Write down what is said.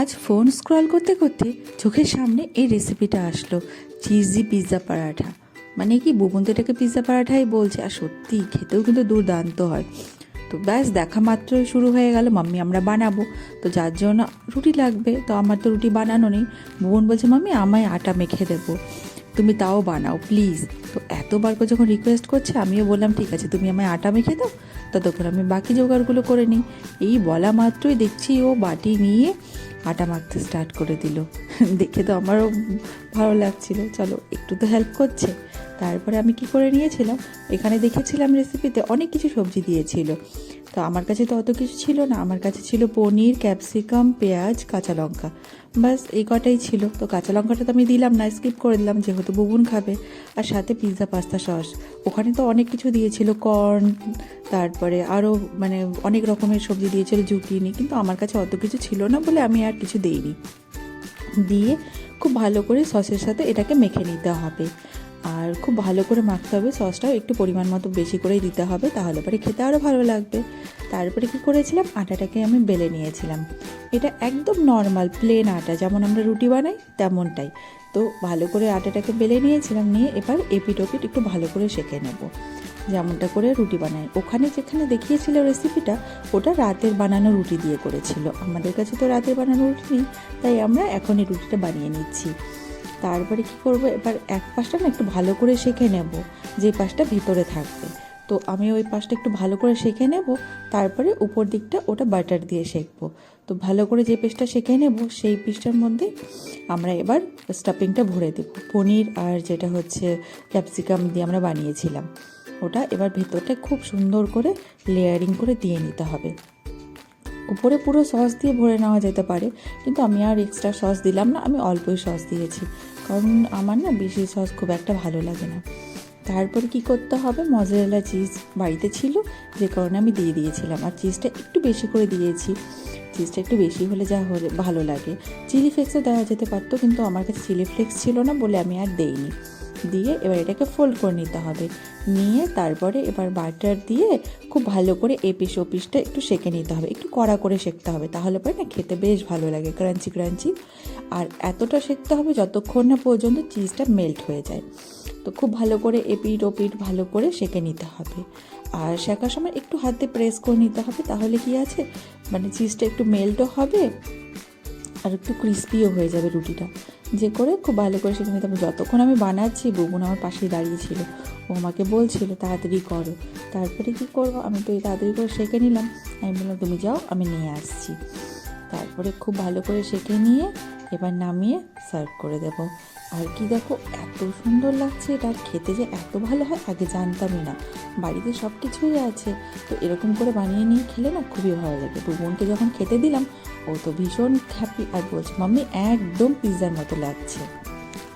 আজ phone scroll করতে করতে চোখের সামনে এই রেসিপিটা আসলো, চিজি পিৎজা পরাঠা। মানে কি, বুবন তো এটাকে পিৎজা পরাঠাই বলছে, আর সত্যি খেতেও কিন্তু দুর্দান্ত হয়। তো ব্যাস দেখা মাত্রই শুরু হয়ে গেল, মাম্মি আমরা বানাবো। তো যার জন্য রুটি লাগবে, তো আমার তো রুটি বানানো নেই। বুবন বলছে মাম্মি আমায় আটা মেখে দেবো, তুমি তাও বানাও প্লিজ। তো এতবার করে যখন রিকোয়েস্ট করছে, আমিও বললাম ঠিক আছে তুমি আমায় আটা মেখে দাও, ততক্ষণ আমি বাকি জোগাড়গুলো করে নিই। এই বলা মাত্রই দেখছি ও বাটি নিয়ে আটা মাখতে স্টার্ট করে দিল। দেখে তো আমারও ভালো লাগছিল, চলো একটু তো হেল্প করছে। তারপরে আমি কি করে নিয়েছিলাম, এখানে দেখেছিলাম রেসিপিতে অনেক কিছু সবজি দিয়েছিল, তো আমার কাছে তো অত কিছু ছিল না। আমার কাছে ছিল পনির, ক্যাপসিকাম, পেঁয়াজ, কাঁচা লঙ্কা, বাস এই কটাই ছিল। তো কাঁচা লঙ্কাটা তো আমি দিলাম না, স্কিপ করে দিলাম যেহেতু বুবুন খাবে। আর সাথে পিৎজা পাস্তা সস, ওখানে তো অনেক কিছু দিয়েছিল, কর্ন, তারপরে আরও মানে অনেক রকমের সবজি দিয়েছিল, জুকিনি, কিন্তু আমার কাছে অত কিছু ছিল না বলে আমি আর কিছু দিইনি। দিয়ে খুব ভালো করে সসের সাথে এটাকে মেখে নিতে হবে, আর খুব ভালো করে মাখতে হবে। সসটাও একটু পরিমাণ মতো বেশি করেই দিতে হবে, তাহলে পরে খেতে আরও ভালো লাগবে। তারপরে কি করেছিলাম, আটাটাকে আমি বেলে নিয়েছিলাম। এটা একদম নর্মাল প্লেন আটা, যেমন আমরা রুটি বানাই তেমনটাই। তো ভালো করে আটাটাকে বেলে নিয়েছিলাম, নিয়ে এবার এপিট ওপিট একটু ভালো করে সেঁকে নেব, যেমনটা করে রুটি বানাই। ওখানে যেখানে দেখিয়েছিল রেসিপিটা, ওটা রাতের বানানো রুটি দিয়ে করেছিল। আমাদের কাছে তো রাতের বানানো রুটি নেই, তাই আমরা এখন এই রুটিটা বানিয়ে নিচ্ছি। তারপরে কি করব, এবার এক পাশটা না একটু ভালো করে সেঁকে নেব, যে পাশটা ভিতরে থাকবে। তো আমি ওই পাশটা একটু ভালো করে সেঁকে নেব, তারপরে উপর দিকটা ওটা বাটার দিয়ে সেঁকবো। তো ভালো করে যে পিসটা সেঁকে নেব, সেই পিসটার মধ্যে আমরা এবার স্টাফিংটা ভরে দেব। পনির আর যেটা হচ্ছে ক্যাপসিকাম দিয়ে আমরা বানিয়েছিলাম, ওটা এবার ভেতরটা খুব সুন্দর করে লেয়ারিং করে দিয়ে নিতে হবে। উপরে পুরো সস দিয়ে ভরে নেওয়া যেতে পারে, কিন্তু আমি আর এক্সট্রা সস দিলাম না, আমি অল্পই সস দিয়েছি, কারণ আমার না বেশি সস খুব একটা ভালো লাগে না। তারপরে কি করতে হবে, মজারেলা চিজ বাড়িতে ছিল, যে কারণে আমি দিয়ে দিয়েছিলাম, আর চিজটা একটু বেশি করে দিয়েছি। চিজটা একটু বেশি হলে যা হলে ভালো লাগে। চিলি ফ্লেক্সও দেওয়া যেতে পারতো, কিন্তু আমার কাছে চিলি ফ্লেক্স ছিল না বলে আমি আর দেইনি। দিয়ে এবার এটাকে ফোল্ড করে নিতে হবে, নিয়ে তারপরে এবার বাটার দিয়ে খুব ভালো করে এপিস ওপিসটা একটু সেঁকে নিতে হবে, একটু কড়া করে সেঁকতে হবে, তাহলে পরে না খেতে বেশ ভালো লাগে, ক্রাঞ্চি ক্রাঞ্চি। আর এতটা সেঁকতে হবে যতক্ষণ না পর্যন্ত চিজটা মেল্ট হয়ে যায়। তো খুব ভালো করে এপিট ওপিট ভালো করে সেঁকে নিতে হবে, আর শেখার সময় একটু হাত দিয়ে প্রেস করে নিতে হবে, তাহলে কি আছে মানে চিজটা একটু মেল্টও হবে আর একটু ক্রিস্পিও হয়ে যাবে রুটিটা। যে করে খুব ভালো করে সেঁকে নিতে হবে। যতক্ষণ আমি বানাচ্ছি, বুবুন আমার পাশেই দাঁড়িয়েছিল, ও আমাকে বলছিল তাড়াতাড়ি করো। তারপরে কি করব, আমি তো এই তাড়াতাড়ি করে সেঁকে নিলাম। আমি বললাম তুমি যাও, আমি নিয়ে আসছি। তারপরে খুব ভালো করে সেঁকে নিয়ে এবার নামিয়ে সার্ভ করে দেব। আর কি দেখো, এত সুন্দর লাগছে, এটা খেতে যে এত ভালো হয় আগে জানতামই না। বাড়িতে সব কিছুই আছে, তো এরকম করে বানিয়ে নিয়ে খেলে না খুবই ভালো লাগে। বুবনকে যখন খেতে দিলাম, ও তো ভীষণ হ্যাপি, আর বলছে মাম্মি একদম পিৎজার মতো লাগছে।